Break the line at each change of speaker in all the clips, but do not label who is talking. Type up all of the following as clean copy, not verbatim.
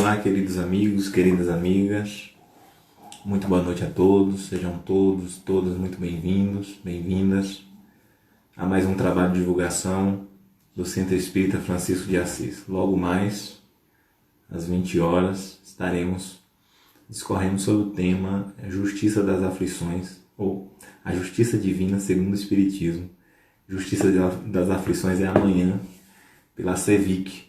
Olá, queridos amigos, queridas amigas, muito boa noite a todos, sejam todos, todas muito bem-vindos, bem-vindas a mais um trabalho de divulgação do Centro Espírita Francisco de Assis. Logo mais, às 20 horas, estaremos discorrendo sobre o tema Justiça das Aflições, ou a Justiça Divina segundo o Espiritismo. Justiça das Aflições é amanhã, pela CEVIC,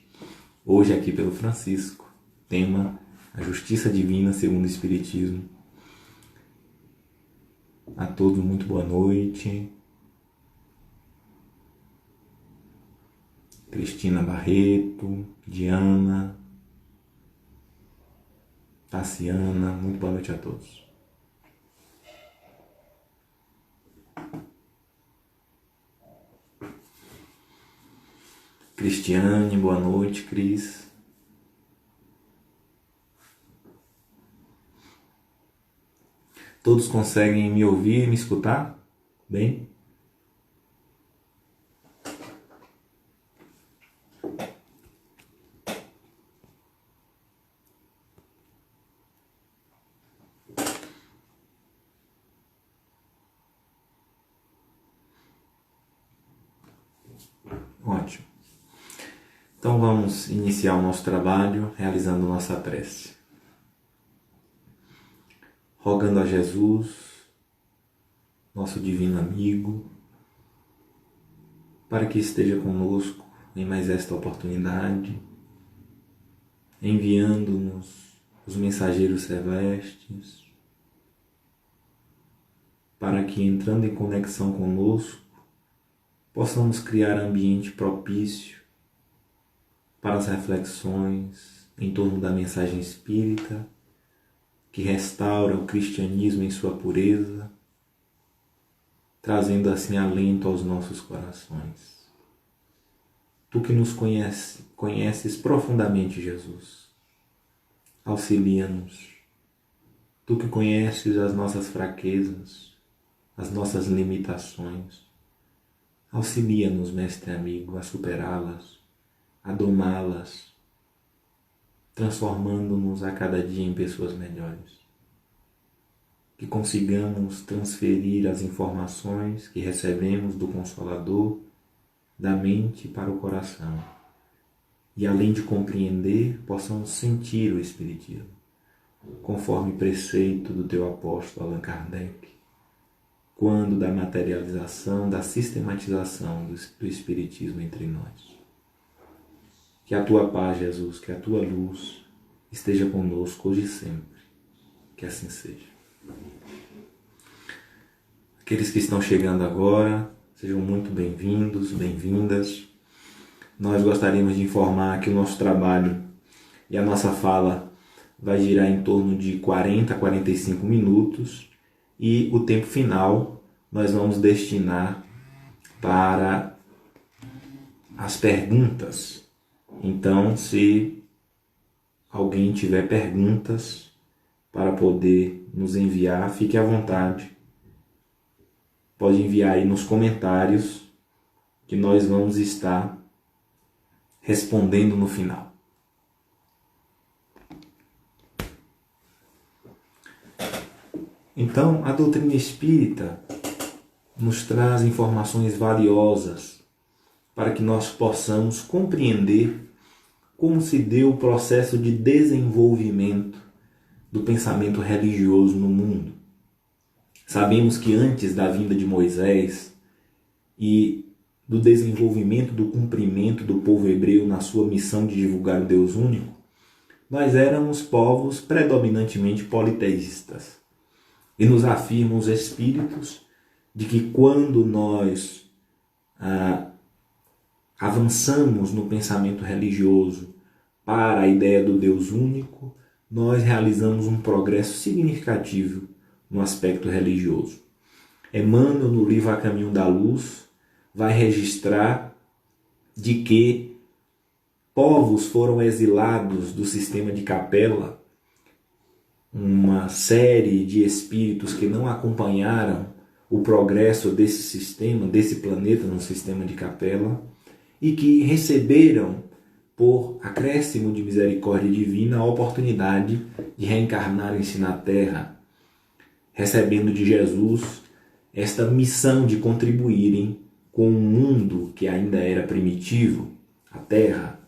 hoje aqui pelo Francisco. Tema, a Justiça Divina segundo o Espiritismo. A todos muito boa noite. Cristina Barreto, Diana, Tassiana, muito boa noite a todos. Cristiane, boa noite, Cris. Todos conseguem me ouvir e me escutar? Bem? Ótimo. Então vamos iniciar o nosso trabalho realizando nossa prece. Rogando a Jesus, nosso divino amigo, para que esteja conosco em mais esta oportunidade, enviando-nos os mensageiros celestes, para que, entrando em conexão conosco, possamos criar ambiente propício para as reflexões em torno da mensagem espírita, que restaura o cristianismo em sua pureza, trazendo assim alento aos nossos corações. Tu que nos conheces profundamente, Jesus, auxilia-nos. Tu que conheces as nossas fraquezas, as nossas limitações, auxilia-nos, mestre amigo, a superá-las, a domá-las, transformando-nos a cada dia em pessoas melhores. Que consigamos transferir as informações que recebemos do Consolador da mente para o coração. E além de compreender, possamos sentir o Espiritismo, conforme preceito do teu apóstolo Allan Kardec, quando da materialização, da sistematização do Espiritismo entre nós. Que a tua paz, Jesus, que a tua luz esteja conosco hoje e sempre. Que assim seja. Aqueles que estão chegando agora, sejam muito bem-vindos, bem-vindas. Nós gostaríamos de informar que o nosso trabalho e a nossa fala vai girar em torno de 40 a 45 minutos e o tempo final nós vamos destinar para as perguntas. Então, se alguém tiver perguntas para poder nos enviar, fique à vontade. Pode enviar aí nos comentários que nós vamos estar respondendo no final. Então, a doutrina espírita nos traz informações valiosas para que nós possamos compreender como se deu o processo de desenvolvimento do pensamento religioso no mundo. Sabemos que antes da vinda de Moisés e do desenvolvimento do cumprimento do povo hebreu na sua missão de divulgar o Deus único, nós éramos povos predominantemente politeístas. E nos afirmam os espíritos de que quando nós avançamos no pensamento religioso para a ideia do Deus único, nós realizamos um progresso significativo no aspecto religioso. Emmanuel, no livro A Caminho da Luz, vai registrar de que povos foram exilados do sistema de Capela, uma série de espíritos que não acompanharam o progresso desse sistema, desse planeta no sistema de Capela, e que receberam por acréscimo de misericórdia divina, a oportunidade de reencarnarem-se na Terra, recebendo de Jesus esta missão de contribuírem com um mundo que ainda era primitivo, a Terra,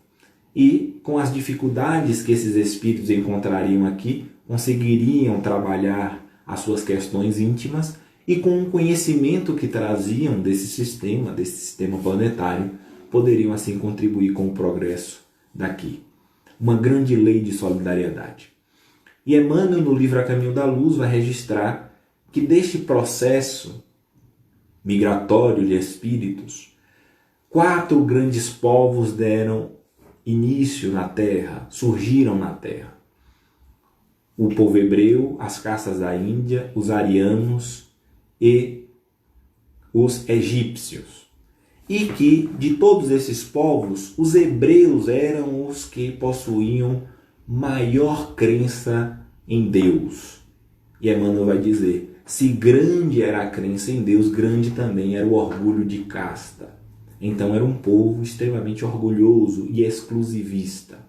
e com as dificuldades que esses espíritos encontrariam aqui, conseguiriam trabalhar as suas questões íntimas e com o conhecimento que traziam desse sistema planetário, poderiam assim contribuir com o progresso daqui. Uma grande lei de solidariedade. E Emmanuel, no livro A Caminho da Luz, vai registrar que deste processo migratório de espíritos, 4 grandes povos deram início na Terra, surgiram na Terra. O povo hebreu, as castas da Índia, os arianos e os egípcios. E que, de todos esses povos, os hebreus eram os que possuíam maior crença em Deus. E Emmanuel vai dizer, se grande era a crença em Deus, grande também era o orgulho de casta. Então era um povo extremamente orgulhoso e exclusivista.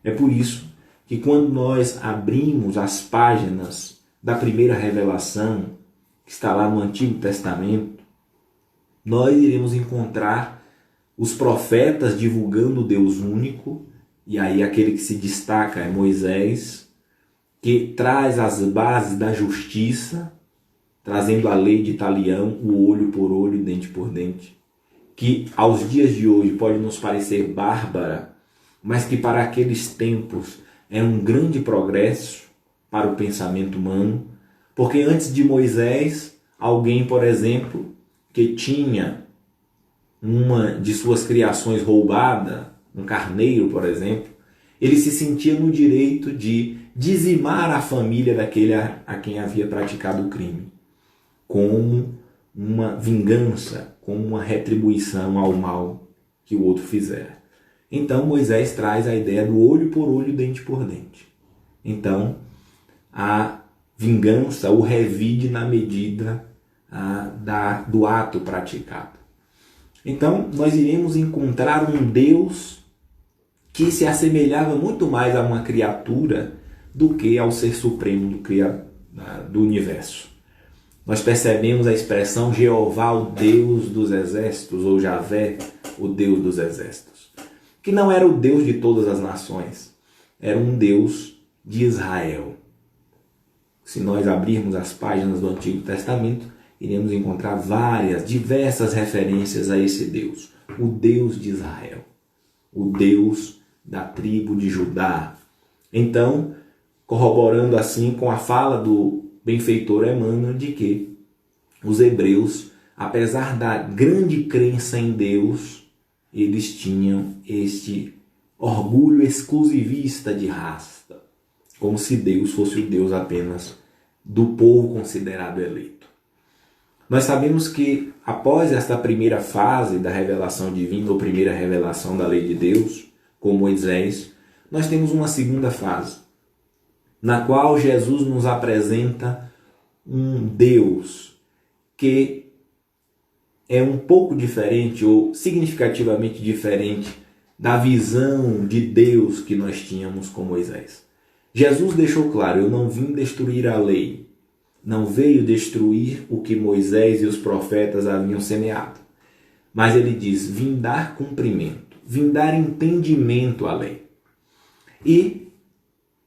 É por isso que quando nós abrimos as páginas da primeira revelação, que está lá no Antigo Testamento, nós iremos encontrar os profetas divulgando o Deus único, e aí aquele que se destaca é Moisés, que traz as bases da justiça, trazendo a lei de Talião, o olho por olho, dente por dente, que aos dias de hoje pode nos parecer bárbara, mas que para aqueles tempos é um grande progresso para o pensamento humano, porque antes de Moisés, alguém, por exemplo, que tinha uma de suas criações roubada, um carneiro, por exemplo, ele se sentia no direito de dizimar a família daquele a quem havia praticado o crime, como uma vingança, como uma retribuição ao mal que o outro fizera. Então Moisés traz a ideia do olho por olho, dente por dente. Então a vingança, o revide na medida do ato praticado. Então nós iremos encontrar um Deus que se assemelhava muito mais a uma criatura do que ao ser supremo do universo. Nós percebemos a expressão Jeová, o Deus dos exércitos, ou Javé, o Deus dos exércitos, que não era o Deus de todas as nações, era um Deus de Israel. Se nós abrirmos as páginas do Antigo Testamento, iremos encontrar diversas referências a esse Deus, o Deus de Israel, o Deus da tribo de Judá. Então, corroborando assim com a fala do benfeitor Emmanuel de que os hebreus, apesar da grande crença em Deus, eles tinham este orgulho exclusivista de raça, como se Deus fosse o Deus apenas do povo considerado eleito. Nós sabemos que após esta primeira fase da revelação divina, ou primeira revelação da lei de Deus, com Moisés, nós temos uma segunda fase, na qual Jesus nos apresenta um Deus que é um pouco diferente ou significativamente diferente da visão de Deus que nós tínhamos com Moisés. Jesus deixou claro, eu não vim destruir a lei, não veio destruir o que Moisés e os profetas haviam semeado. Mas ele diz, vim dar cumprimento, vim dar entendimento à lei. E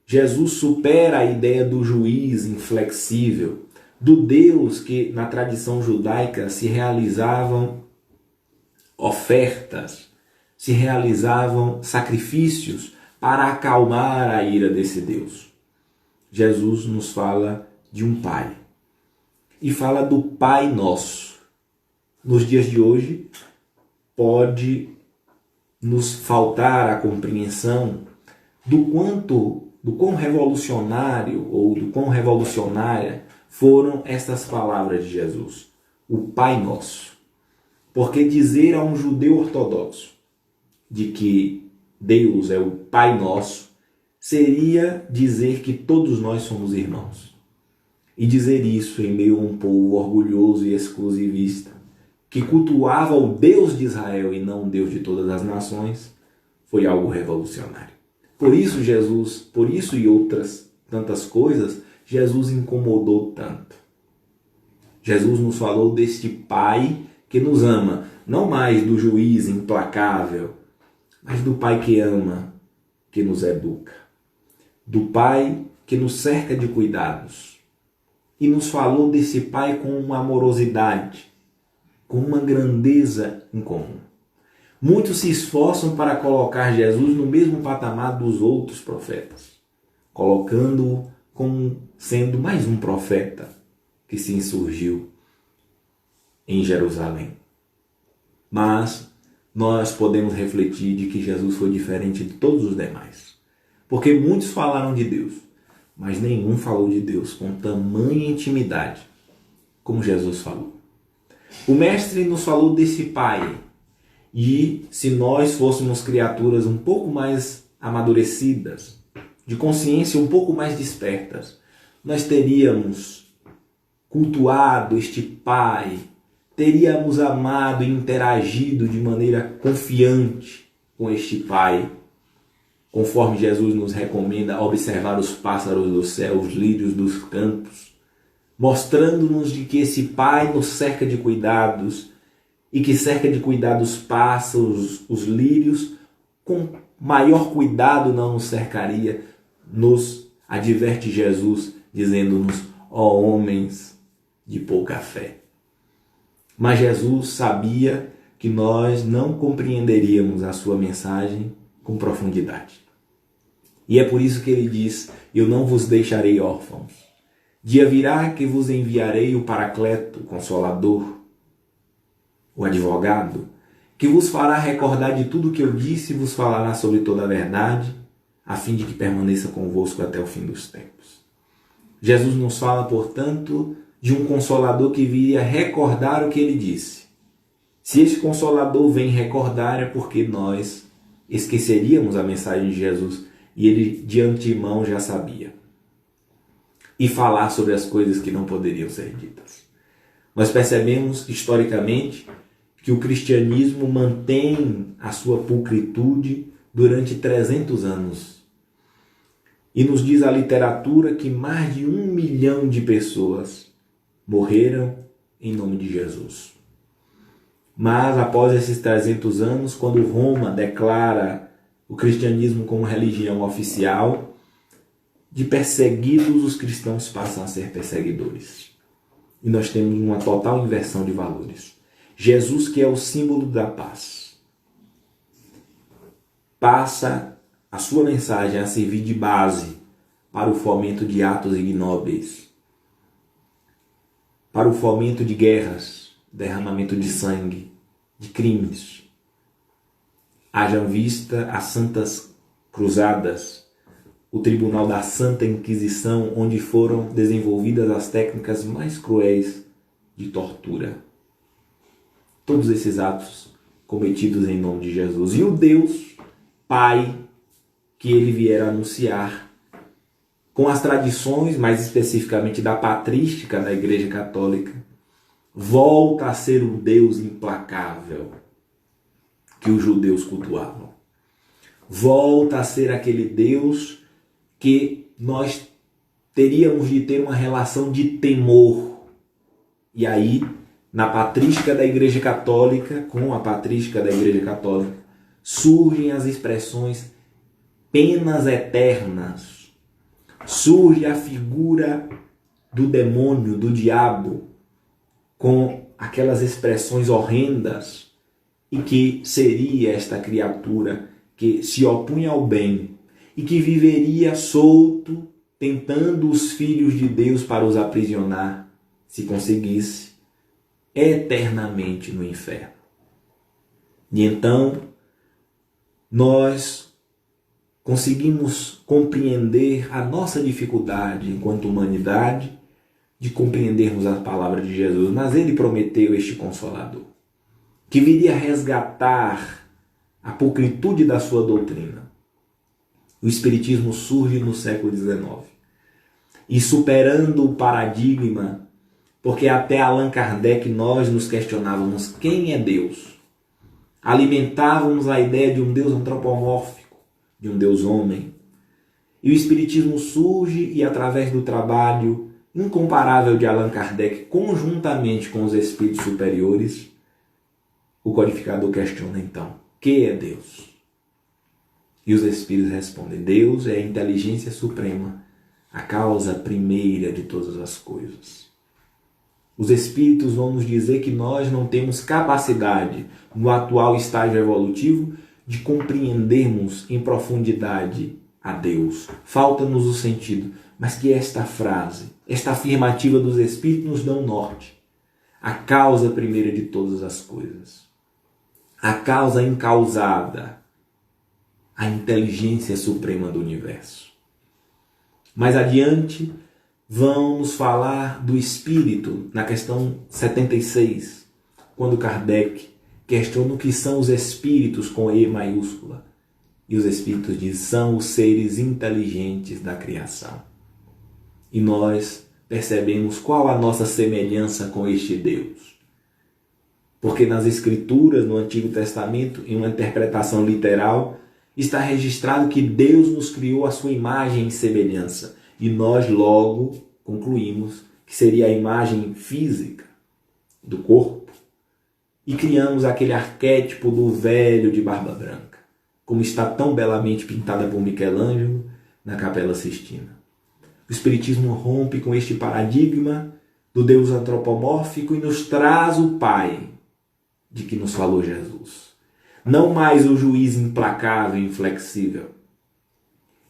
Jesus supera a ideia do juiz inflexível, do Deus que na tradição judaica se realizavam ofertas, se realizavam sacrifícios para acalmar a ira desse Deus. Jesus nos fala de um Pai e fala do Pai Nosso. Nos dias de hoje pode nos faltar a compreensão do quão revolucionário ou do quão revolucionária foram estas palavras de Jesus, o Pai Nosso. Porque dizer a um judeu ortodoxo de que Deus é o Pai Nosso seria dizer que todos nós somos irmãos. E dizer isso em meio a um povo orgulhoso e exclusivista, que cultuava o Deus de Israel e não o Deus de todas as nações, foi algo revolucionário. Por isso Jesus, por isso e outras tantas coisas, Jesus incomodou tanto. Jesus nos falou deste Pai que nos ama, não mais do juiz implacável, mas do Pai que ama, que nos educa. Do Pai que nos cerca de cuidados. E nos falou desse Pai com uma amorosidade, com uma grandeza em comum. Muitos se esforçam para colocar Jesus no mesmo patamar dos outros profetas, colocando-o como sendo mais um profeta que se insurgiu em Jerusalém. Mas nós podemos refletir de que Jesus foi diferente de todos os demais. Porque muitos falaram de Deus, mas nenhum falou de Deus com tamanha intimidade como Jesus falou. O Mestre nos falou desse Pai. E se nós fôssemos criaturas um pouco mais amadurecidas, de consciência um pouco mais despertas, nós teríamos cultuado este Pai, teríamos amado e interagido de maneira confiante com este Pai, conforme Jesus nos recomenda observar os pássaros do céu, os lírios dos campos, mostrando-nos de que esse Pai nos cerca de cuidados, e que cerca de cuidados pássaros, os lírios, com maior cuidado não nos cercaria, nos adverte Jesus, dizendo-nos, ó homens de pouca fé. Mas Jesus sabia que nós não compreenderíamos a sua mensagem com profundidade. E é por isso que ele diz, eu não vos deixarei órfãos. Dia virá que vos enviarei o Paracleto, o Consolador, o advogado, que vos fará recordar de tudo que eu disse e vos falará sobre toda a verdade, a fim de que permaneça convosco até o fim dos tempos. Jesus nos fala, portanto, de um Consolador que viria recordar o que ele disse. Se este Consolador vem recordar é porque nós esqueceríamos a mensagem de Jesus e ele de antemão já sabia. E falar sobre as coisas que não poderiam ser ditas. Nós percebemos historicamente que o cristianismo mantém a sua pulcritude durante 300 anos. E nos diz a literatura que mais de 1 milhão de pessoas morreram em nome de Jesus. Mas após esses 300 anos, quando Roma declara o cristianismo como religião oficial, de perseguidos os cristãos passam a ser perseguidores. E nós temos uma total inversão de valores. Jesus, que é o símbolo da paz, passa a sua mensagem a servir de base para o fomento de atos ignóbeis, para o fomento de guerras, derramamento de sangue, de crimes. Hajam vista as Santas Cruzadas, o Tribunal da Santa Inquisição, onde foram desenvolvidas as técnicas mais cruéis de tortura. Todos esses atos cometidos em nome de Jesus. E o Deus Pai que ele vier anunciar, com as tradições, mais especificamente da patrística da Igreja Católica, volta a ser o Deus implacável que os judeus cultuavam. Volta a ser aquele Deus que nós teríamos de ter uma relação de temor. E aí, na patrística da Igreja Católica, com a patrística da Igreja Católica, surgem as expressões penas eternas. Surge a figura do demônio, do diabo, com aquelas expressões horrendas, e que seria esta criatura que se opunha ao bem e que viveria solto, tentando os filhos de Deus para os aprisionar, se conseguisse, eternamente no inferno. E então, nós conseguimos compreender a nossa dificuldade enquanto humanidade de compreendermos a palavra de Jesus, mas ele prometeu este Consolador, que viria resgatar a pulcritude da sua doutrina. O Espiritismo surge no século XIX, e superando o paradigma, porque até Allan Kardec nós nos questionávamos quem é Deus. Alimentávamos a ideia de um Deus antropomórfico, de um Deus homem. E o Espiritismo surge e, através do trabalho incomparável de Allan Kardec, conjuntamente com os espíritos superiores, o codificador questiona então: que é Deus? E os espíritos respondem: Deus é a inteligência suprema, a causa primeira de todas as coisas. Os espíritos vão nos dizer que nós não temos capacidade, no atual estágio evolutivo, de compreendermos em profundidade a Deus. Falta-nos o sentido, mas que esta frase, esta afirmativa dos espíritos nos dá um norte. A causa primeira de todas as coisas. A causa incausada. A inteligência suprema do universo. Mais adiante, vamos falar do espírito na questão 76, quando Kardec questiona o que são os espíritos com E maiúscula. E os espíritos dizem: são os seres inteligentes da criação. E nós percebemos qual a nossa semelhança com este Deus. Porque nas Escrituras, no Antigo Testamento, em uma interpretação literal, está registrado que Deus nos criou à sua imagem e semelhança. E nós logo concluímos que seria a imagem física do corpo. E criamos aquele arquétipo do velho de barba branca, como está tão belamente pintada por Michelangelo na Capela Sistina. O Espiritismo rompe com este paradigma do Deus antropomórfico e nos traz o Pai de que nos falou Jesus. Não mais o juiz implacável e inflexível,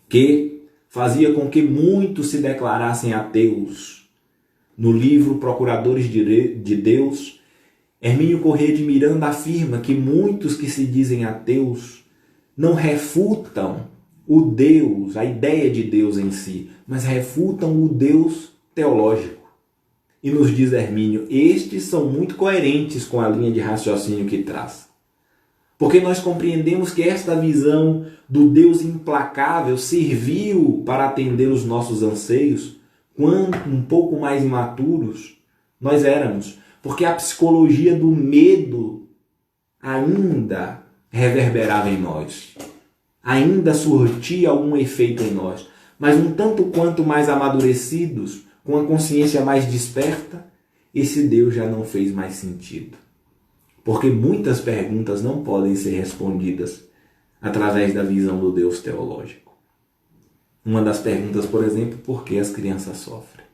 que fazia com que muitos se declarassem ateus. No livro Procuradores de Deus, Hermínio Corrêa de Miranda afirma que muitos que se dizem ateus não refutam o Deus, a ideia de Deus em si, mas refutam o Deus teológico. E nos diz Hermínio, estes são muito coerentes com a linha de raciocínio que traz. Porque nós compreendemos que esta visão do Deus implacável serviu para atender os nossos anseios quando um pouco mais imaturos nós éramos. Porque a psicologia do medo ainda reverberava em nós. Ainda surtia algum efeito em nós. Mas um tanto quanto mais amadurecidos, com a consciência mais desperta, esse Deus já não fez mais sentido. Porque muitas perguntas não podem ser respondidas através da visão do Deus teológico. Uma das perguntas, por exemplo, por que as crianças sofrem?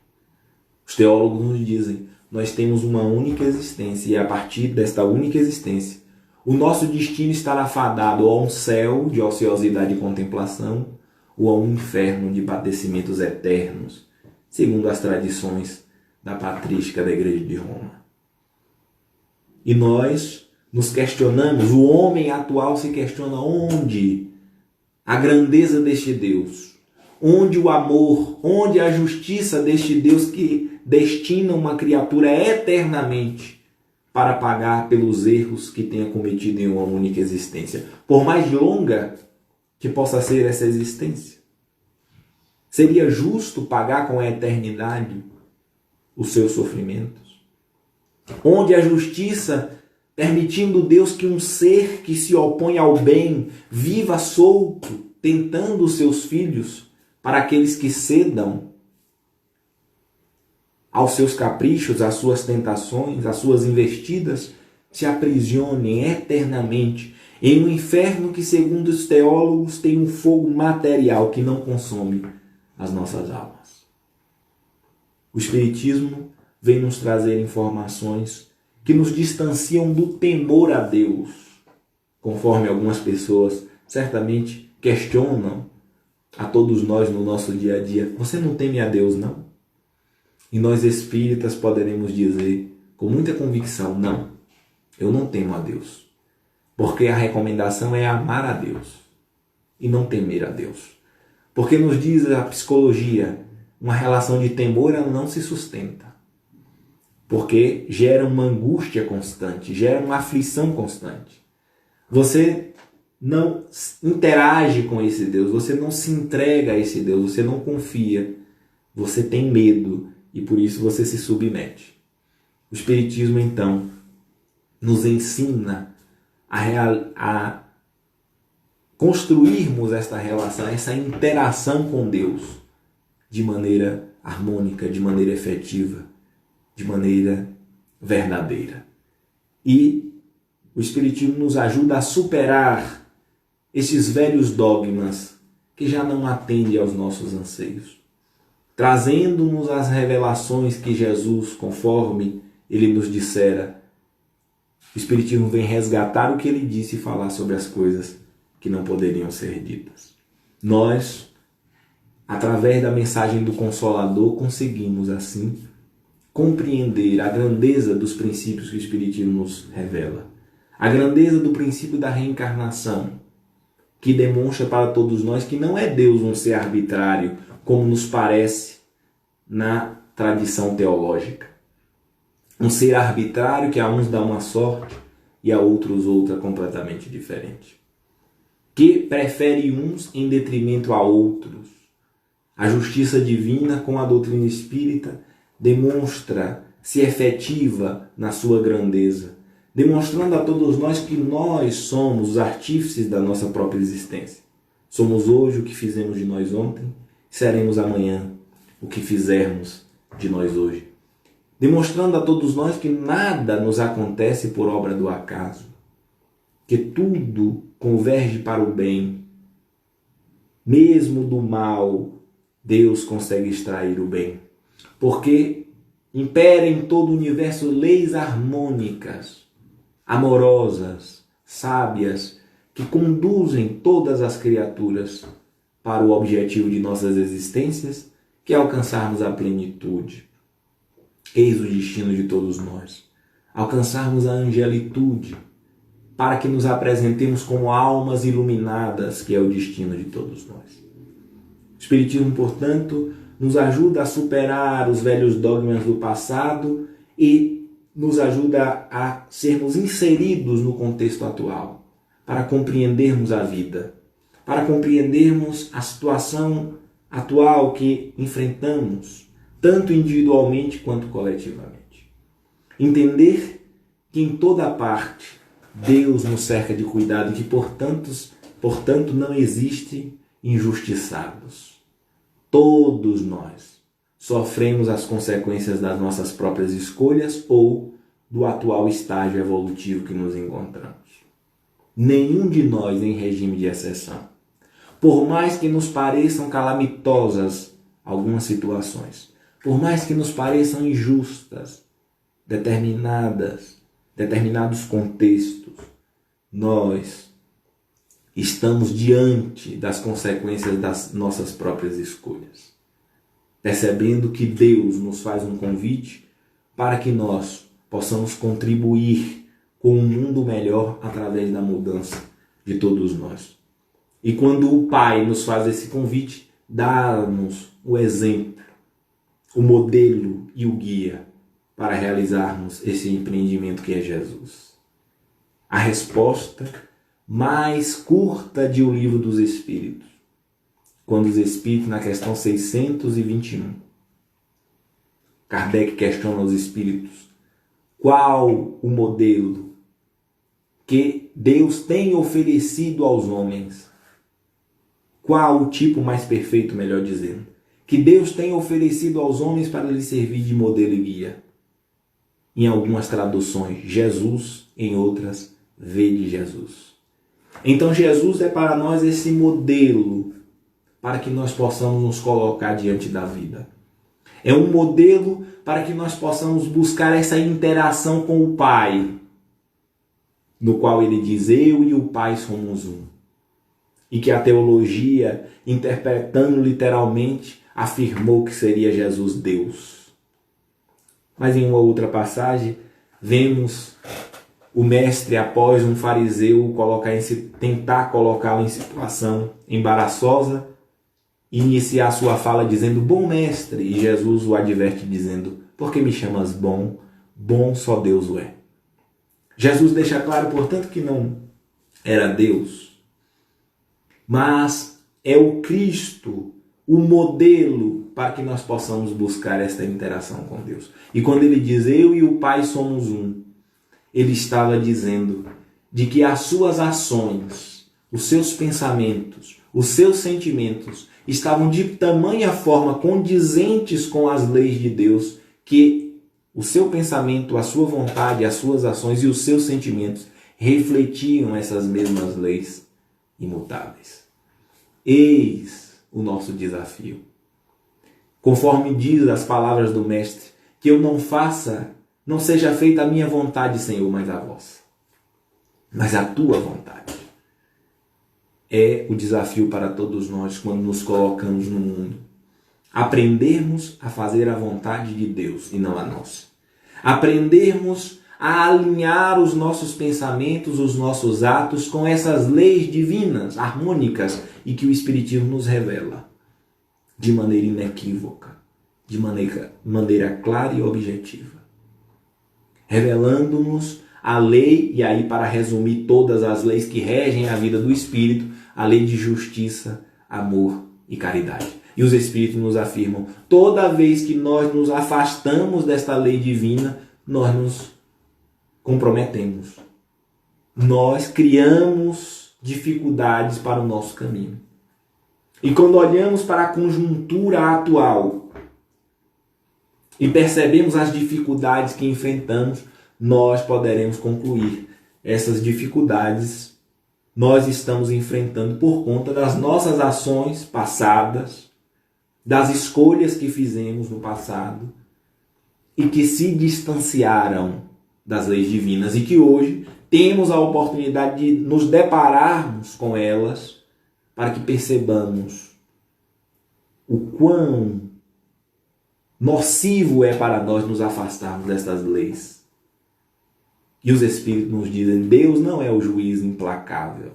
Os teólogos nos dizem, nós temos uma única existência e a partir desta única existência, o nosso destino estará fadado ou a um céu de ociosidade e contemplação ou a um inferno de padecimentos eternos, segundo as tradições da patrística da Igreja de Roma. E nós nos questionamos, o homem atual se questiona onde a grandeza deste Deus, onde o amor, onde a justiça deste Deus que destina uma criatura eternamente para pagar pelos erros que tenha cometido em uma única existência, por mais longa que possa ser essa existência. Seria justo pagar com a eternidade os seus sofrimentos? Onde a justiça, permitindo Deus que um ser que se opõe ao bem viva solto, tentando os seus filhos, para aqueles que cedam aos seus caprichos, às suas tentações, às suas investidas, se aprisionem eternamente em um inferno que, segundo os teólogos, tem um fogo material que não consome as nossas almas. O Espiritismo vem nos trazer informações que nos distanciam do temor a Deus, conforme algumas pessoas certamente questionam a todos nós no nosso dia a dia. Você não teme a Deus, não? E nós espíritas poderemos dizer com muita convicção, não, eu não temo a Deus. Porque a recomendação é amar a Deus e não temer a Deus. Porque nos diz a psicologia, uma relação de temor ela não se sustenta. Porque gera uma angústia constante, gera uma aflição constante. Você não interage com esse Deus, você não se entrega a esse Deus, você não confia, você tem medo e por isso você se submete. O Espiritismo, então, nos ensina a construirmos esta relação, essa interação com Deus de maneira harmônica, de maneira efetiva, de maneira verdadeira. E o Espiritismo nos ajuda a superar esses velhos dogmas que já não atendem aos nossos anseios, trazendo-nos as revelações que Jesus, conforme ele nos dissera, o Espiritismo vem resgatar o que ele disse e falar sobre as coisas que não poderiam ser ditas. Nós, através da mensagem do Consolador, conseguimos, assim, compreender a grandeza dos princípios que o Espiritismo nos revela. A grandeza do princípio da reencarnação, que demonstra para todos nós que não é Deus um ser arbitrário, como nos parece na tradição teológica. Um ser arbitrário que a uns dá uma sorte e a outros outra completamente diferente. Que prefere uns em detrimento a outros. A justiça divina, com a doutrina espírita, demonstra-se efetiva na sua grandeza, demonstrando a todos nós que nós somos os artífices da nossa própria existência. Somos hoje o que fizemos de nós ontem, seremos amanhã o que fizermos de nós hoje. Demonstrando a todos nós que nada nos acontece por obra do acaso, que tudo converge para o bem. Mesmo do mal, Deus consegue extrair o bem. Porque impera em todo o universo leis harmônicas, amorosas, sábias, que conduzem todas as criaturas para o objetivo de nossas existências, que é alcançarmos a plenitude. Eis o destino de todos nós. Alcançarmos a angelitude, para que nos apresentemos como almas iluminadas, que é o destino de todos nós. O Espiritismo, portanto, nos ajuda a superar os velhos dogmas do passado e nos ajuda a sermos inseridos no contexto atual, para compreendermos a vida, para compreendermos a situação atual que enfrentamos, tanto individualmente quanto coletivamente. Entender que em toda parte Deus nos cerca de cuidado e que, portanto, não existem injustiçados. Todos nós sofremos as consequências das nossas próprias escolhas ou do atual estágio evolutivo que nos encontramos. Nenhum de nós em regime de exceção. Por mais que nos pareçam calamitosas algumas situações, por mais que nos pareçam injustas, determinados contextos, nós estamos diante das consequências das nossas próprias escolhas, percebendo que Deus nos faz um convite para que nós possamos contribuir com um mundo melhor através da mudança de todos nós. E quando o Pai nos faz esse convite, dá-nos o exemplo, o modelo e o guia para realizarmos esse empreendimento que é Jesus. A resposta mais curta de O Livro dos Espíritos, quando os Espíritos, na questão 621, Kardec questiona os Espíritos qual o modelo que Deus tem oferecido aos homens, qual o tipo mais perfeito, melhor dizendo, que Deus tem oferecido aos homens para lhes servir de modelo e guia. Em algumas traduções, Jesus, em outras, vede Jesus. Então Jesus é para nós esse modelo para que nós possamos nos colocar diante da vida. É um modelo para que nós possamos buscar essa interação com o Pai, no qual ele diz, eu e o Pai somos um. E que a teologia, interpretando literalmente, afirmou que seria Jesus Deus. Mas em uma outra passagem, vemos o mestre, após um fariseu tentar colocá-lo em situação embaraçosa, iniciar sua fala dizendo, bom mestre, e Jesus o adverte dizendo, por que me chamas bom? Bom só Deus o é. Jesus deixa claro, portanto, que não era Deus, mas é o Cristo, o modelo para que nós possamos buscar esta interação com Deus. E quando ele diz, eu e o Pai somos um, ele estava dizendo de que as suas ações, os seus pensamentos, os seus sentimentos estavam de tamanha forma condizentes com as leis de Deus que o seu pensamento, a sua vontade, as suas ações e os seus sentimentos refletiam essas mesmas leis imutáveis. Eis o nosso desafio. Conforme diz as palavras do Mestre, que eu não seja feita a minha vontade, Senhor, mas a vossa. Mas a tua vontade. É o desafio para todos nós quando nos colocamos no mundo. Aprendermos a fazer a vontade de Deus e não a nossa. Aprendermos a alinhar os nossos pensamentos, os nossos atos com essas leis divinas, harmônicas e que o Espiritismo nos revela de maneira inequívoca, de maneira clara e objetiva. Revelando-nos a lei, e aí para resumir todas as leis que regem a vida do Espírito, a lei de justiça, amor e caridade. E os Espíritos nos afirmam, toda vez que nós nos afastamos desta lei divina, nós nos comprometemos. Nós criamos dificuldades para o nosso caminho. E quando olhamos para a conjuntura atual e percebemos as dificuldades que enfrentamos, nós poderemos concluir essas dificuldades nós estamos enfrentando por conta das nossas ações passadas, das escolhas que fizemos no passado e que se distanciaram das leis divinas e que hoje temos a oportunidade de nos depararmos com elas para que percebamos o quão nocivo é para nós nos afastarmos dessas leis. E os Espíritos nos dizem, Deus não é o juiz implacável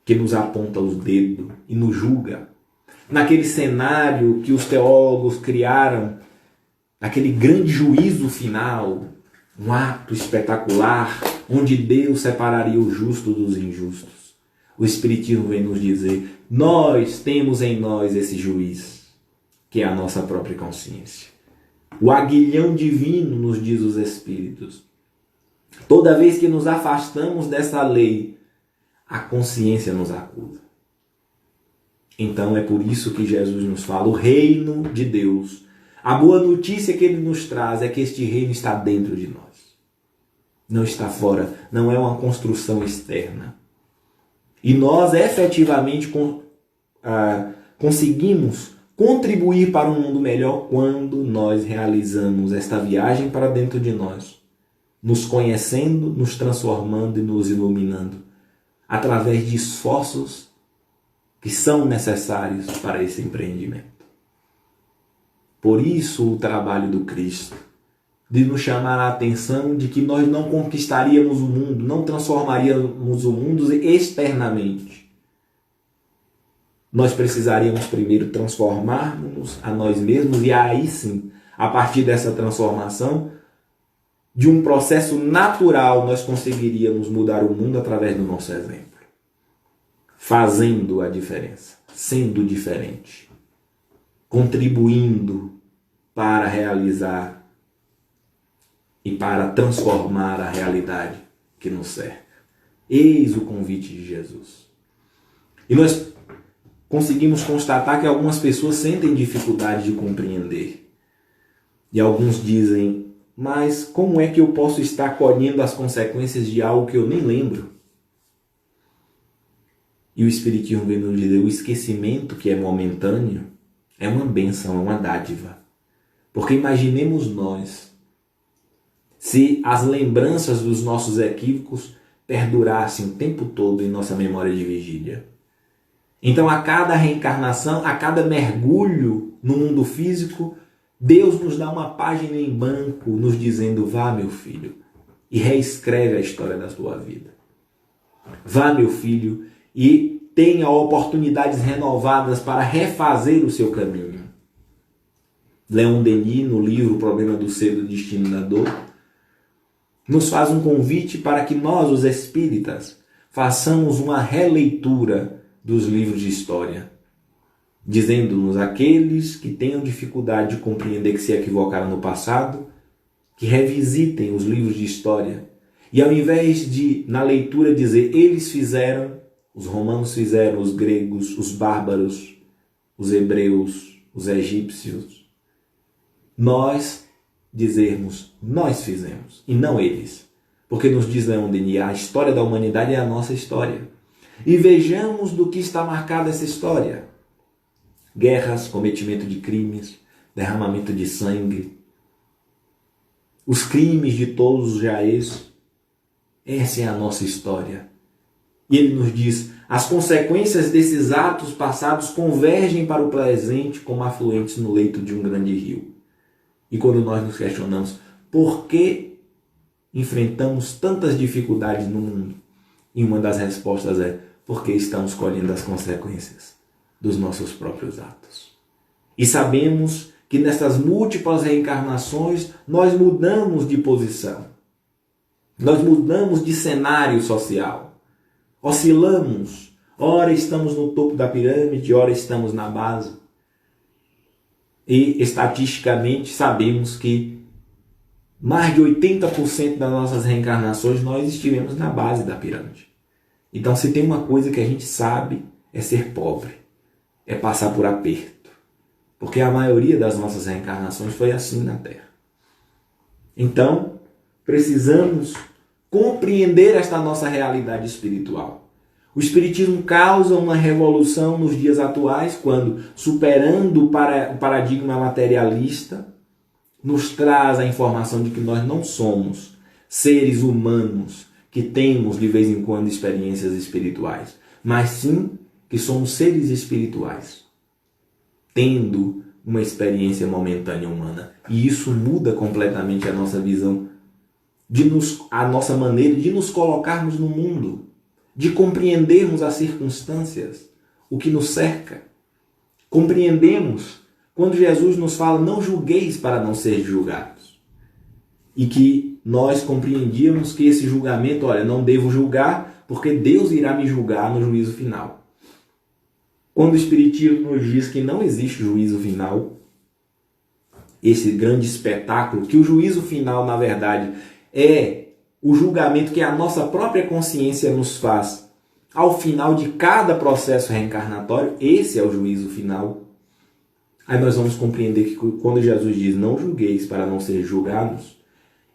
que nos aponta os dedos e nos julga. Naquele cenário que os teólogos criaram, aquele grande juízo final, um ato espetacular, onde Deus separaria o justo dos injustos. O Espiritismo vem nos dizer, nós temos em nós esse juiz, que é a nossa própria consciência. O aguilhão divino, nos diz os Espíritos. Toda vez que nos afastamos dessa lei, a consciência nos acusa. Então é por isso que Jesus nos fala, o reino de Deus. A boa notícia que ele nos traz é que este reino está dentro de nós. Não está fora, não é uma construção externa. E nós efetivamente conseguimos contribuir para um mundo melhor quando nós realizamos esta viagem para dentro de nós, nos conhecendo, nos transformando e nos iluminando, através de esforços que são necessários para esse empreendimento. Por isso o trabalho do Cristo, de nos chamar a atenção de que nós não conquistaríamos o mundo, não transformaríamos o mundo externamente. Nós precisaríamos primeiro transformarmos a nós mesmos e aí sim, a partir dessa transformação, de um processo natural, nós conseguiríamos mudar o mundo através do nosso exemplo. Fazendo a diferença, sendo diferente, contribuindo para realizar e para transformar a realidade que nos cerca. Eis o convite de Jesus. E nós conseguimos constatar que algumas pessoas sentem dificuldade de compreender. E alguns dizem, mas como é que eu posso estar colhendo as consequências de algo que eu nem lembro? E o Espiritismo vem nos dizer, o esquecimento que é momentâneo é uma bênção, é uma dádiva. Porque imaginemos nós, se as lembranças dos nossos equívocos perdurassem o tempo todo em nossa memória de vigília. Então, a cada reencarnação, a cada mergulho no mundo físico, Deus nos dá uma página em branco, nos dizendo, vá, meu filho, e reescreve a história da sua vida. Vá, meu filho, e tenha oportunidades renovadas para refazer o seu caminho. Leon Denis, no livro O Problema do Ser e do Destino da Dor, nos faz um convite para que nós, os espíritas, façamos uma releitura dos livros de história, dizendo-nos aqueles que tenham dificuldade de compreender que se equivocaram no passado, que revisitem os livros de história E ao invés de, na leitura, dizer eles fizeram, os romanos fizeram, os gregos, os bárbaros, os hebreus, os egípcios, nós dizermos nós fizemos e não eles. Porque nos diz Leon Denis, a história da humanidade é a nossa história. E vejamos do que está marcada essa história. Guerras, cometimento de crimes, derramamento de sangue, os crimes de todos os jaez. Essa é a nossa história. E ele nos diz, as consequências desses atos passados convergem para o presente como afluentes no leito de um grande rio. E quando nós nos questionamos, por que enfrentamos tantas dificuldades no mundo? E uma das respostas é, porque estamos colhendo as consequências dos nossos próprios atos. E sabemos que nessas múltiplas reencarnações nós mudamos de posição. Nós mudamos de cenário social. Oscilamos. Ora estamos no topo da pirâmide, ora estamos na base. E estatisticamente sabemos que mais de 80% das nossas reencarnações nós estivemos na base da pirâmide. Então, se tem uma coisa que a gente sabe, é ser pobre. É passar por aperto. Porque a maioria das nossas reencarnações foi assim na Terra. Então, precisamos compreender esta nossa realidade espiritual. O Espiritismo causa uma revolução nos dias atuais, quando, superando o paradigma materialista, nos traz a informação de que nós não somos seres humanos que temos de vez em quando experiências espirituais, mas sim que somos seres espirituais, tendo uma experiência momentânea humana. E isso muda completamente a nossa visão, a nossa maneira de nos colocarmos no mundo, de compreendermos as circunstâncias, o que nos cerca. Compreendemos quando Jesus nos fala, não julgueis para não ser julgados. E que nós compreendíamos que esse julgamento, olha, não devo julgar, porque Deus irá me julgar no juízo final. Quando o Espiritismo nos diz que não existe juízo final, esse grande espetáculo, que o juízo final, na verdade, é o julgamento que a nossa própria consciência nos faz ao final de cada processo reencarnatório, esse é o juízo final. Aí nós vamos compreender que quando Jesus diz não julgueis para não ser julgados,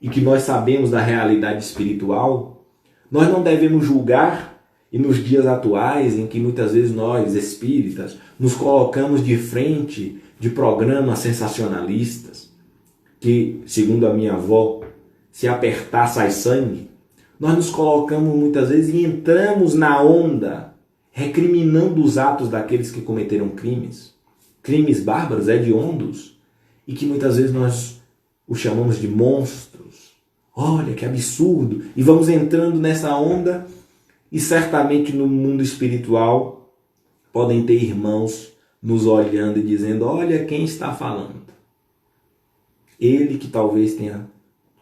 e que nós sabemos da realidade espiritual, nós não devemos julgar, e nos dias atuais em que muitas vezes nós, espíritas, nos colocamos de frente de programas sensacionalistas, que, segundo a minha avó, se apertar sai sangue, nós nos colocamos muitas vezes e entramos na onda, recriminando os atos daqueles que cometeram crimes bárbaros, hediondos, e que muitas vezes nós os chamamos de monstros. Olha que absurdo! E vamos entrando nessa onda, e certamente no mundo espiritual podem ter irmãos nos olhando e dizendo, olha quem está falando. Ele que talvez tenha,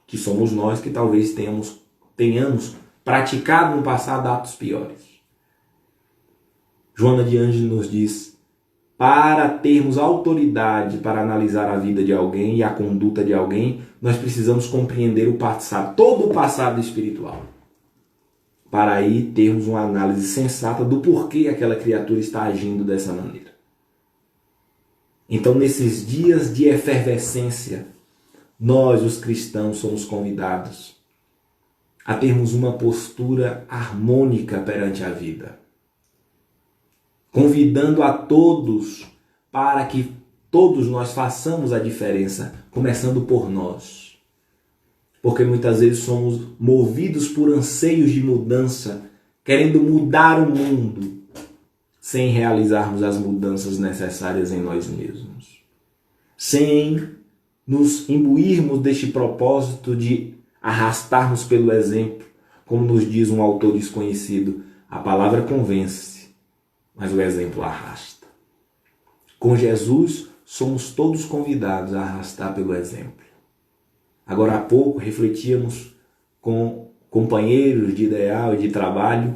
que somos nós, que talvez tenhamos praticado no passado atos piores. Joana de Ângeles nos diz, para termos autoridade para analisar a vida de alguém e a conduta de alguém, nós precisamos compreender o passado, todo o passado espiritual. Para aí termos uma análise sensata do porquê aquela criatura está agindo dessa maneira. Então, nesses dias de efervescência, nós, os cristãos, somos convidados a termos uma postura harmônica perante a vida, convidando a todos para que todos nós façamos a diferença, começando por nós. Porque muitas vezes somos movidos por anseios de mudança, querendo mudar o mundo, sem realizarmos as mudanças necessárias em nós mesmos. Sem nos imbuirmos deste propósito de arrastarmos pelo exemplo, como nos diz um autor desconhecido, a palavra convence, mas o exemplo arrasta. Com Jesus, somos todos convidados a arrastar pelo exemplo. Agora há pouco refletíamos com companheiros de ideal e de trabalho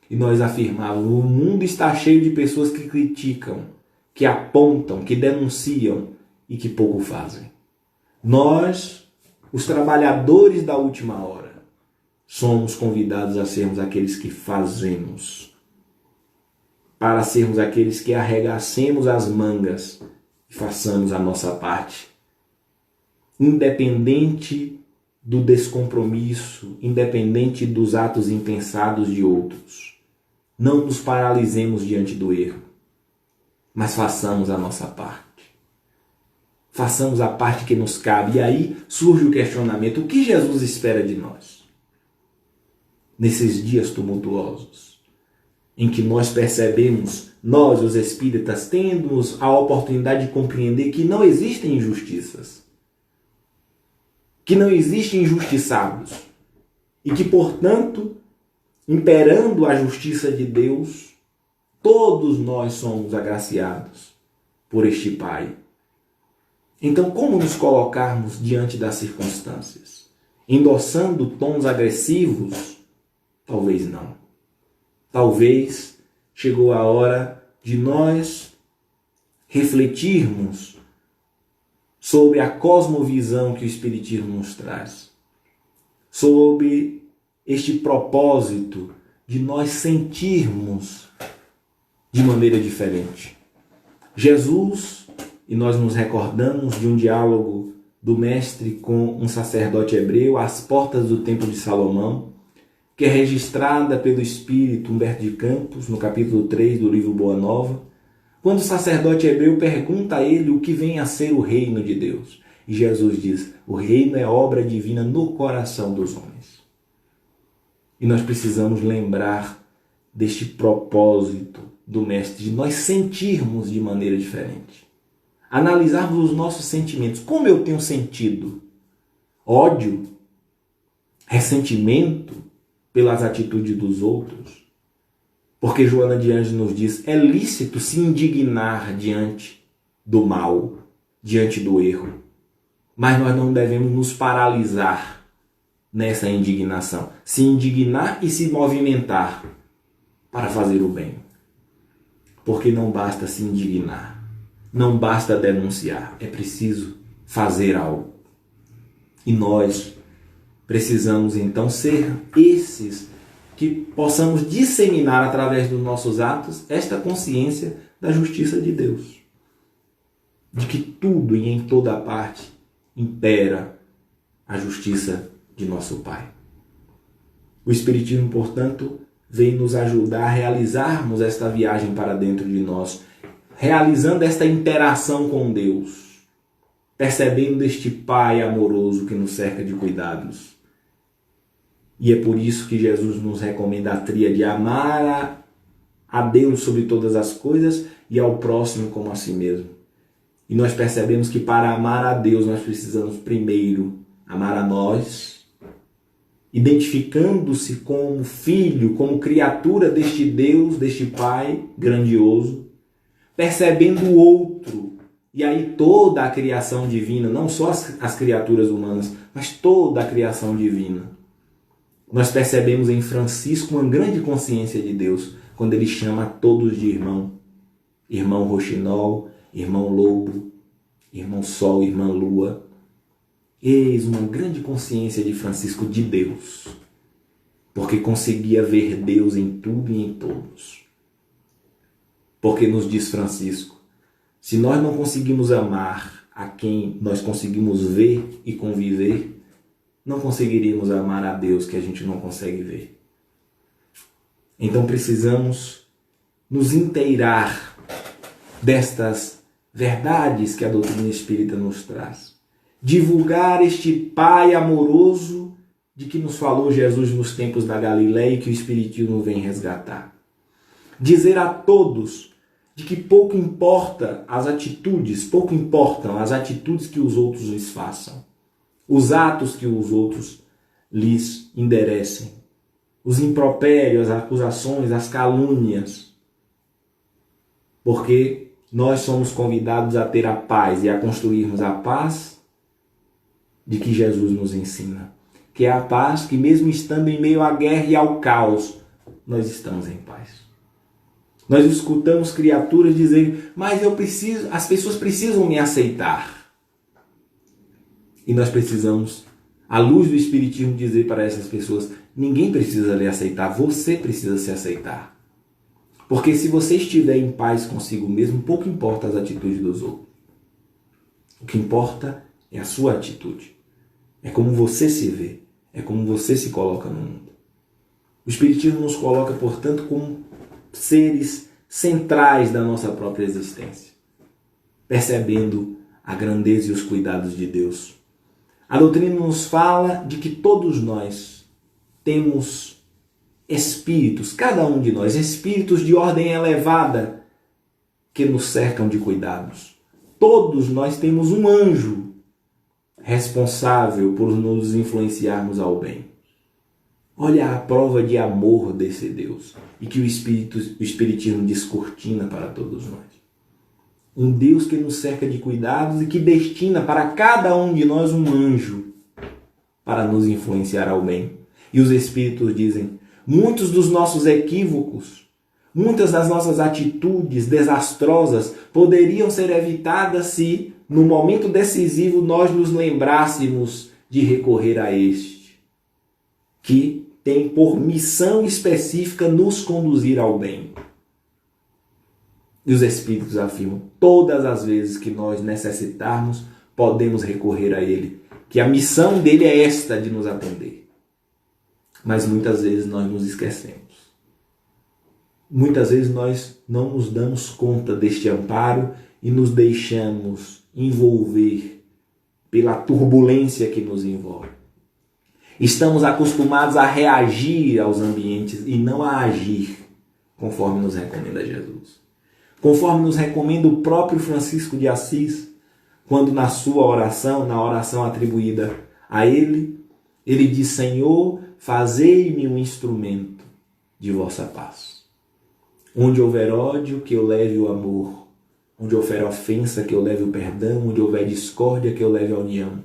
e nós afirmávamos, o mundo está cheio de pessoas que criticam, que apontam, que denunciam e que pouco fazem. Nós, os trabalhadores da última hora, somos convidados a sermos aqueles que fazemos, para sermos aqueles que arregacemos as mangas e façamos a nossa parte, independente do descompromisso, independente dos atos impensados de outros. Não nos paralisemos diante do erro, mas façamos a nossa parte. Façamos a parte que nos cabe. E aí surge o questionamento: o que Jesus espera de nós? Nesses dias tumultuosos, em que nós percebemos, nós os espíritas, temos a oportunidade de compreender que não existem injustiças, que não existem injustiçados, e que, portanto, imperando a justiça de Deus, todos nós somos agraciados por este Pai. Então, como nos colocarmos diante das circunstâncias? Endossando tons agressivos? Talvez não. Talvez chegou a hora de nós refletirmos sobre a cosmovisão que o Espiritismo nos traz, sobre este propósito de nós sentirmos de maneira diferente. Jesus, e nós nos recordamos de um diálogo do Mestre com um sacerdote hebreu às portas do Templo de Salomão, que é registrada pelo Espírito Humberto de Campos, no capítulo 3 do livro Boa Nova, quando o sacerdote hebreu pergunta a ele o que vem a ser o reino de Deus. E Jesus diz: o reino é obra divina no coração dos homens. E nós precisamos lembrar deste propósito do Mestre, de nós sentirmos de maneira diferente. Analisarmos os nossos sentimentos. Como eu tenho sentido? Ódio? Ressentimento pelas atitudes dos outros? Porque Joana de Ângeles nos diz: é lícito se indignar diante do mal, diante do erro. Mas nós não devemos nos paralisar nessa indignação. Se indignar e se movimentar para fazer o bem. Porque não basta se indignar. Não basta denunciar. É preciso fazer algo. E nós precisamos então ser esses que possamos disseminar através dos nossos atos esta consciência da justiça de Deus. De que tudo e em toda parte impera a justiça de nosso Pai. O Espiritismo, portanto, vem nos ajudar a realizarmos esta viagem para dentro de nós, realizando esta interação com Deus, percebendo este Pai amoroso que nos cerca de cuidados. E é por isso que Jesus nos recomenda a tríade: amar a Deus sobre todas as coisas e ao próximo como a si mesmo. E nós percebemos que para amar a Deus nós precisamos primeiro amar a nós, identificando-se como filho, como criatura deste Deus, deste Pai grandioso, percebendo o outro, e aí toda a criação divina, não só as criaturas humanas, mas toda a criação divina. Nós percebemos em Francisco uma grande consciência de Deus, quando ele chama todos de irmão. Irmão Roxinol, irmão Lobo, irmão Sol, irmã Lua. Eis uma grande consciência de Francisco de Deus, porque conseguia ver Deus em tudo e em todos. Porque nos diz Francisco: se nós não conseguimos amar a quem nós conseguimos ver e conviver, não conseguiríamos amar a Deus que a gente não consegue ver. Então precisamos nos inteirar destas verdades que a doutrina espírita nos traz. Divulgar este Pai amoroso de que nos falou Jesus nos tempos da Galileia e que o Espiritismo vem resgatar. Dizer a todos de que pouco importam as atitudes que os outros lhes façam, os atos que os outros lhes enderecem, os impropérios, as acusações, as calúnias, porque nós somos convidados a ter a paz e a construirmos a paz de que Jesus nos ensina, que é a paz que, mesmo estando em meio à guerra e ao caos, nós estamos em paz. Nós escutamos criaturas dizerem: mas as pessoas precisam me aceitar. E nós precisamos, à luz do Espiritismo, dizer para essas pessoas: Ninguém precisa lhe aceitar, você precisa se aceitar. Porque se você estiver em paz consigo mesmo, pouco importa as atitudes dos outros. O que importa é a sua atitude. É como você se vê, é como você se coloca no mundo. O Espiritismo nos coloca, portanto, como seres centrais da nossa própria existência, percebendo a grandeza e os cuidados de Deus. A doutrina nos fala de que todos nós temos espíritos, cada um de nós, espíritos de ordem elevada que nos cercam de cuidados. Todos nós temos um anjo responsável por nos influenciarmos ao bem. Olha a prova de amor desse Deus e que o Espiritismo descortina para todos nós. Um Deus que nos cerca de cuidados e que destina para cada um de nós um anjo para nos influenciar ao bem. E os Espíritos dizem, muitos dos nossos equívocos, muitas das nossas atitudes desastrosas poderiam ser evitadas se, no momento decisivo, nós nos lembrássemos de recorrer a este, que tem por missão específica nos conduzir ao bem. E os Espíritos afirmam, todas as vezes que nós necessitarmos, podemos recorrer a Ele, que a missão dele é esta de nos atender. Mas muitas vezes nós nos esquecemos. Muitas vezes nós não nos damos conta deste amparo e nos deixamos envolver pela turbulência que nos envolve. Estamos acostumados a reagir aos ambientes e não a agir, conforme nos recomenda Jesus. Conforme nos recomenda o próprio Francisco de Assis, quando na sua oração, na oração atribuída a ele diz, Senhor, fazei-me um instrumento de vossa paz. Onde houver ódio, que eu leve o amor. Onde houver ofensa, que eu leve o perdão. Onde houver discórdia, que eu leve a união.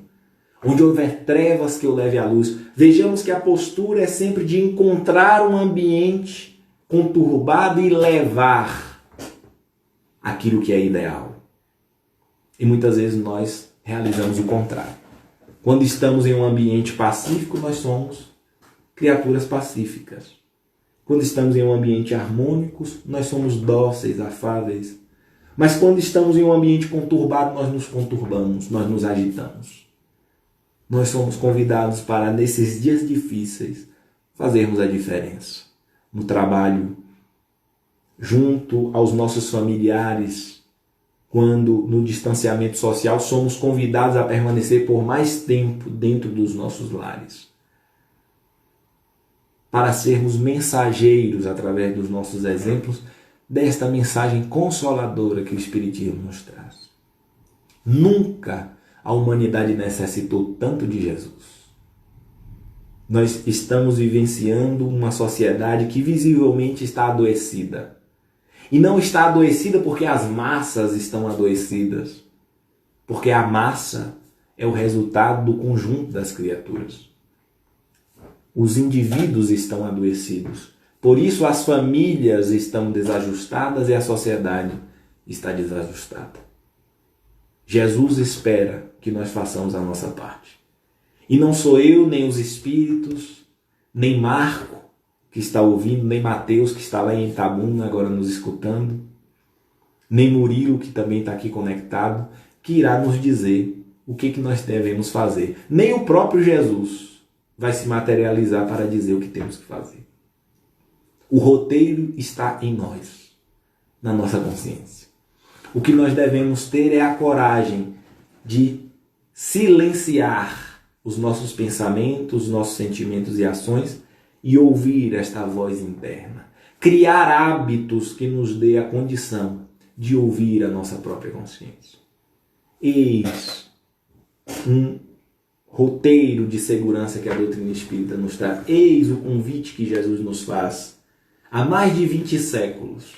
Onde houver trevas, que eu leve a luz. Vejamos que a postura é sempre de encontrar um ambiente conturbado e levar aquilo que é ideal. E muitas vezes nós realizamos o contrário. Quando estamos em um ambiente pacífico, nós somos criaturas pacíficas. Quando estamos em um ambiente harmônico, nós somos dóceis, afáveis. Mas quando estamos em um ambiente conturbado, nós nos conturbamos, nós nos agitamos. Nós somos convidados para, nesses dias difíceis, fazermos a diferença. No trabalho, junto aos nossos familiares, quando no distanciamento social somos convidados a permanecer por mais tempo dentro dos nossos lares. Para sermos mensageiros, através dos nossos exemplos, desta mensagem consoladora que o Espiritismo nos traz. Nunca a humanidade necessitou tanto de Jesus. Nós estamos vivenciando uma sociedade que visivelmente está adoecida. E não está adoecida porque as massas estão adoecidas. Porque a massa é o resultado do conjunto das criaturas. Os indivíduos estão adoecidos. Por isso as famílias estão desajustadas e a sociedade está desajustada. Jesus espera que nós façamos a nossa parte. E não sou eu, nem os espíritos, nem Marco, que está ouvindo, nem Mateus, que está lá em Itabuna agora nos escutando, nem Murilo, que também está aqui conectado, que irá nos dizer o que nós devemos fazer. Nem o próprio Jesus vai se materializar para dizer o que temos que fazer. O roteiro está em nós, na nossa consciência. O que nós devemos ter é a coragem de silenciar os nossos pensamentos, os nossos sentimentos e ações e ouvir esta voz interna. Criar hábitos que nos dê a condição de ouvir a nossa própria consciência. Eis um roteiro de segurança que a doutrina espírita nos traz. Eis o convite que Jesus nos faz há mais de 20 séculos.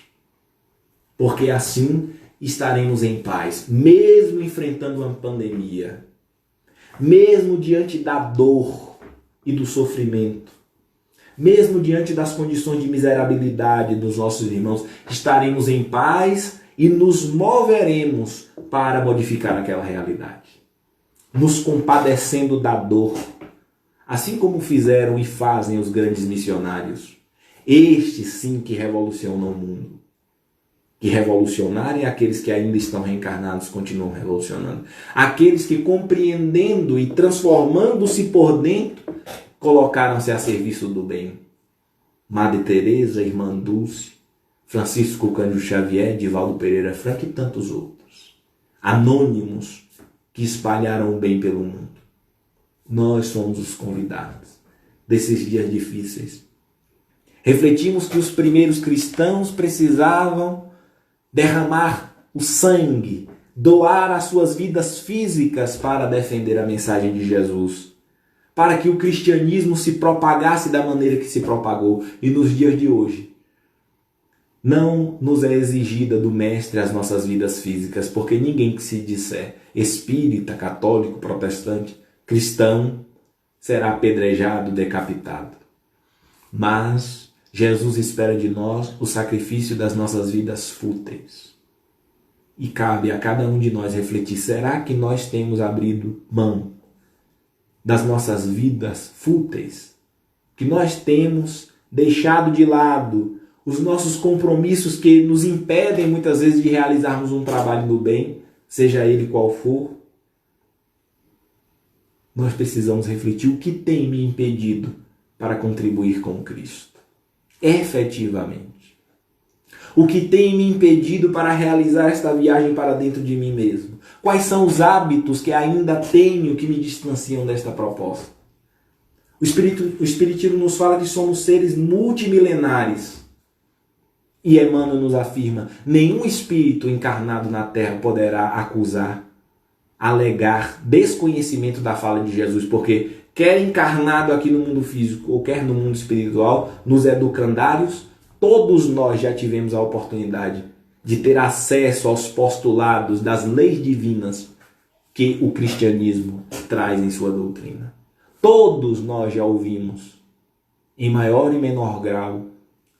Porque assim estaremos em paz, mesmo enfrentando uma pandemia, mesmo diante da dor e do sofrimento, mesmo diante das condições de miserabilidade dos nossos irmãos, estaremos em paz e nos moveremos para modificar aquela realidade. Nos compadecendo da dor, assim como fizeram e fazem os grandes missionários. Estes sim que revolucionam o mundo. Que revolucionarem aqueles que ainda estão reencarnados continuam revolucionando. Aqueles que, compreendendo e transformando-se por dentro, colocaram-se a serviço do bem. Madre Teresa, Irmã Dulce, Francisco Cândido Xavier, Divaldo Pereira Franco e tantos outros. Anônimos que espalharam o bem pelo mundo. Nós somos os convidados desses dias difíceis. Refletimos que os primeiros cristãos precisavam derramar o sangue, doar as suas vidas físicas para defender a mensagem de Jesus, para que o cristianismo se propagasse da maneira que se propagou. E nos dias de hoje, não nos é exigida do Mestre as nossas vidas físicas, porque ninguém que se disser espírita, católico, protestante, cristão, será apedrejado, decapitado. Mas Jesus espera de nós o sacrifício das nossas vidas fúteis. E cabe a cada um de nós refletir, será que nós temos abrido mão das nossas vidas fúteis? Que nós temos deixado de lado os nossos compromissos que nos impedem muitas vezes de realizarmos um trabalho no bem, seja ele qual for? Nós precisamos refletir o que tem me impedido para contribuir com Cristo. Efetivamente. O que tem me impedido para realizar esta viagem para dentro de mim mesmo? Quais são os hábitos que ainda tenho que me distanciam desta proposta? O Espiritismo nos fala que somos seres multimilenares. E Emmanuel nos afirma, nenhum espírito encarnado na Terra poderá acusar, alegar desconhecimento da fala de Jesus, porque quer encarnado aqui no mundo físico ou quer no mundo espiritual, nos educandários, todos nós já tivemos a oportunidade de ter acesso aos postulados das leis divinas que o cristianismo traz em sua doutrina. Todos nós já ouvimos, em maior e menor grau,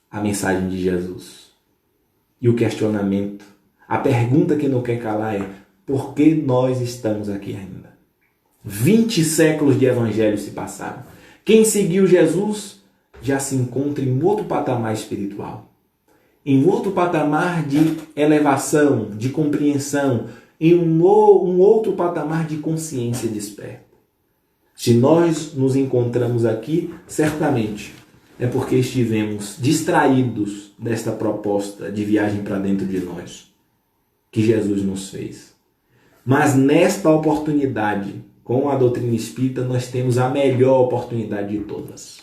a mensagem de Jesus. E o questionamento, a pergunta que não quer calar é: por que nós estamos aqui ainda? 20 séculos de evangelho se passaram. Quem seguiu Jesus já se encontra em outro patamar espiritual, em outro patamar de elevação, de compreensão, em um outro patamar de consciência desperta. Se nós nos encontramos aqui, certamente é porque estivemos distraídos desta proposta de viagem para dentro de nós, que Jesus nos fez. Mas nesta oportunidade, com a doutrina espírita, nós temos a melhor oportunidade de todas.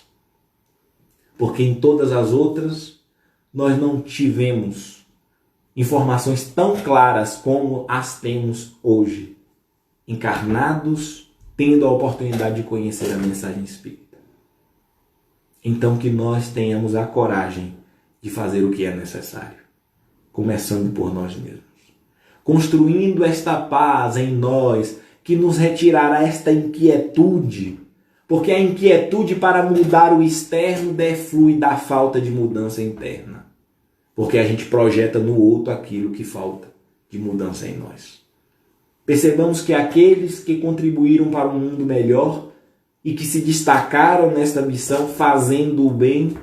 Porque em todas as outras, nós não tivemos informações tão claras como as temos hoje, encarnados, tendo a oportunidade de conhecer a mensagem espírita. Então que nós tenhamos a coragem de fazer o que é necessário, começando por nós mesmos. Construindo esta paz em nós, que nos retirará esta inquietude, porque a inquietude para mudar o externo deflui da falta de mudança interna, porque a gente projeta no outro aquilo que falta de mudança em nós. Percebamos que aqueles que contribuíram para um mundo melhor e que se destacaram nesta missão fazendo o bem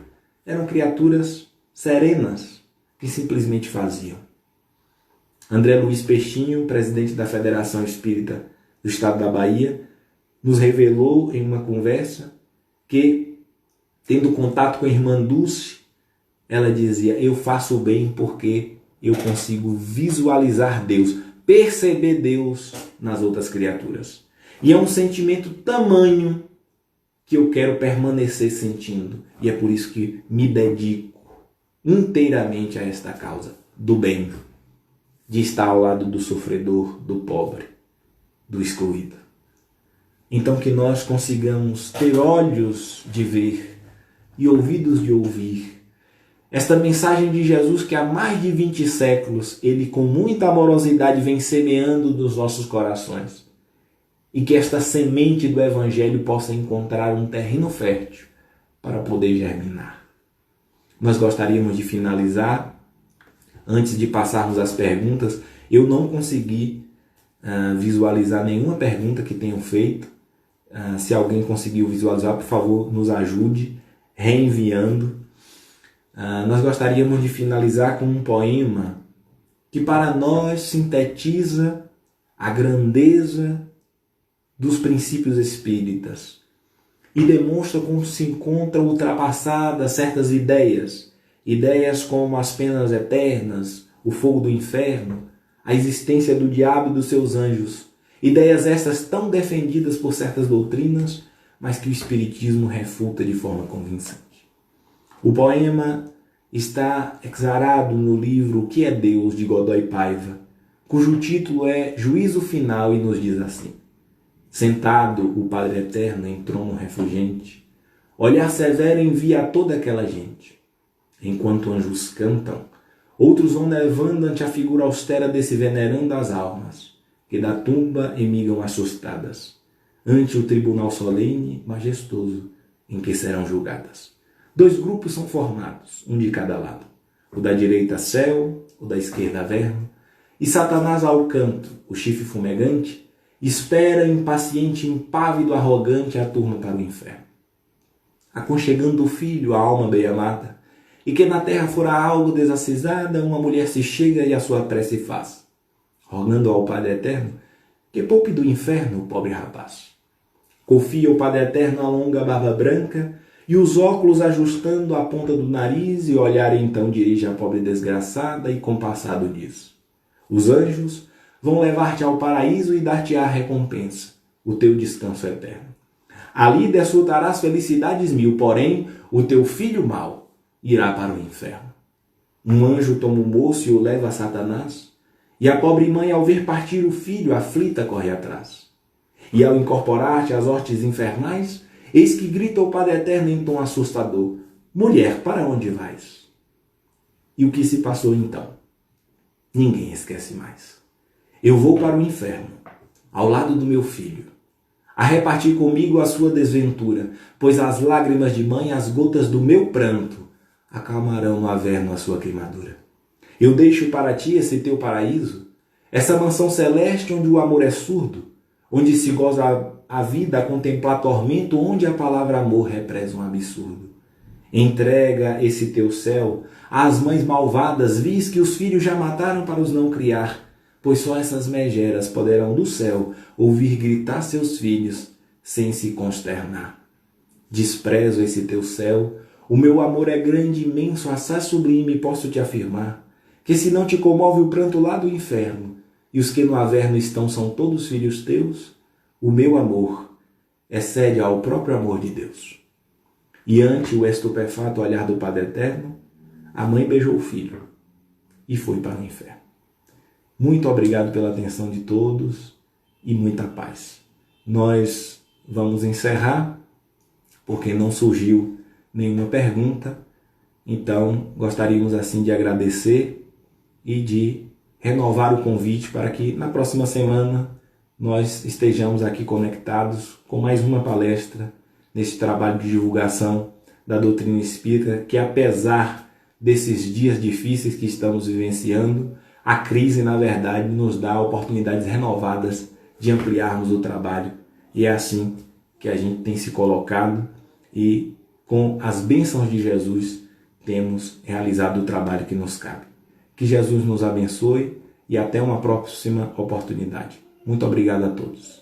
eram criaturas serenas que simplesmente faziam. André Luiz Peixinho, presidente da Federação Espírita do Estado da Bahia, nos revelou em uma conversa que, tendo contato com a Irmã Dulce, ela dizia: eu faço o bem porque eu consigo visualizar Deus, perceber Deus nas outras criaturas. E é um sentimento tamanho que eu quero permanecer sentindo. E é por isso que me dedico inteiramente a esta causa do bem, de estar ao lado do sofredor, do pobre, do excluído. Então que nós consigamos ter olhos de ver e ouvidos de ouvir esta mensagem de Jesus que há mais de 20 séculos ele com muita amorosidade vem semeando nos nossos corações. E que esta semente do Evangelho possa encontrar um terreno fértil para poder germinar. Nós gostaríamos de finalizar. Antes de passarmos às perguntas, eu não consegui visualizar nenhuma pergunta que tenham feito. Se alguém conseguiu visualizar, por favor, nos ajude reenviando. Nós gostaríamos de finalizar com um poema que para nós sintetiza a grandeza dos princípios espíritas e demonstra como se encontram ultrapassadas certas ideias como as penas eternas, o fogo do inferno, a existência do diabo e dos seus anjos. Ideias estas tão defendidas por certas doutrinas, mas que o Espiritismo refuta de forma convincente. O poema está exarado no livro O que é Deus, de Godoy Paiva, cujo título é Juízo Final, e nos diz assim: sentado o Padre Eterno em trono refulgente, olhar severo envia a toda aquela gente. Enquanto anjos cantam, outros vão levando ante a figura austera desse venerando as almas, que da tumba emigam assustadas, ante o tribunal solene, majestoso, em que serão julgadas. 2 grupos são formados, um de cada lado. O da direita céu, o da esquerda averno, e Satanás ao canto, o chifre fumegante, espera impaciente, impávido, arrogante a turma para o inferno. Aconchegando o filho, a alma bem-amada, e que na terra fora algo desacisada, uma mulher se chega e a sua prece faz, rogando ao Padre Eterno que poupe do inferno o pobre rapaz. Confia o Padre Eterno a longa barba branca e os óculos ajustando a ponta do nariz, e olhar então dirige a pobre desgraçada e compassado diz: os anjos vão levar-te ao paraíso e dar-te-á recompensa, o teu descanso eterno. Ali desfrutarás felicidades 1000, porém o teu filho mau irá para o inferno. Um anjo toma o moço e o leva a Satanás, e a pobre mãe, ao ver partir o filho, aflita corre atrás. E ao incorporar-te às hortes infernais, eis que grita o Padre Eterno em tom assustador: mulher, para onde vais? E o que se passou então? Ninguém esquece mais. Eu vou para o inferno, ao lado do meu filho, a repartir comigo a sua desventura, pois as lágrimas de mãe, as gotas do meu pranto, acalmarão no averno a sua queimadura. Eu deixo para ti esse teu paraíso, essa mansão celeste onde o amor é surdo, onde se goza a vida a contemplar tormento, onde a palavra amor represa um absurdo. Entrega esse teu céu às mães malvadas, vis que os filhos já mataram para os não criar, pois só essas megeras poderão do céu ouvir gritar seus filhos sem se consternar. Desprezo esse teu céu, o meu amor é grande, imenso, assaz sublime, posso te afirmar, que se não te comove o pranto lá do inferno, e os que no averno estão são todos filhos teus, o meu amor excede ao próprio amor de Deus. E ante o estupefato olhar do Padre Eterno, a mãe beijou o filho e foi para o inferno. Muito obrigado pela atenção de todos e muita paz. Nós vamos encerrar, porque não surgiu nenhuma pergunta, então gostaríamos assim de agradecer e de renovar o convite para que na próxima semana nós estejamos aqui conectados com mais uma palestra nesse trabalho de divulgação da doutrina espírita, que apesar desses dias difíceis que estamos vivenciando, a crise, na verdade, nos dá oportunidades renovadas de ampliarmos o trabalho. E é assim que a gente tem se colocado e, com as bênçãos de Jesus, temos realizado o trabalho que nos cabe. Que Jesus nos abençoe e até uma próxima oportunidade. Muito obrigado a todos.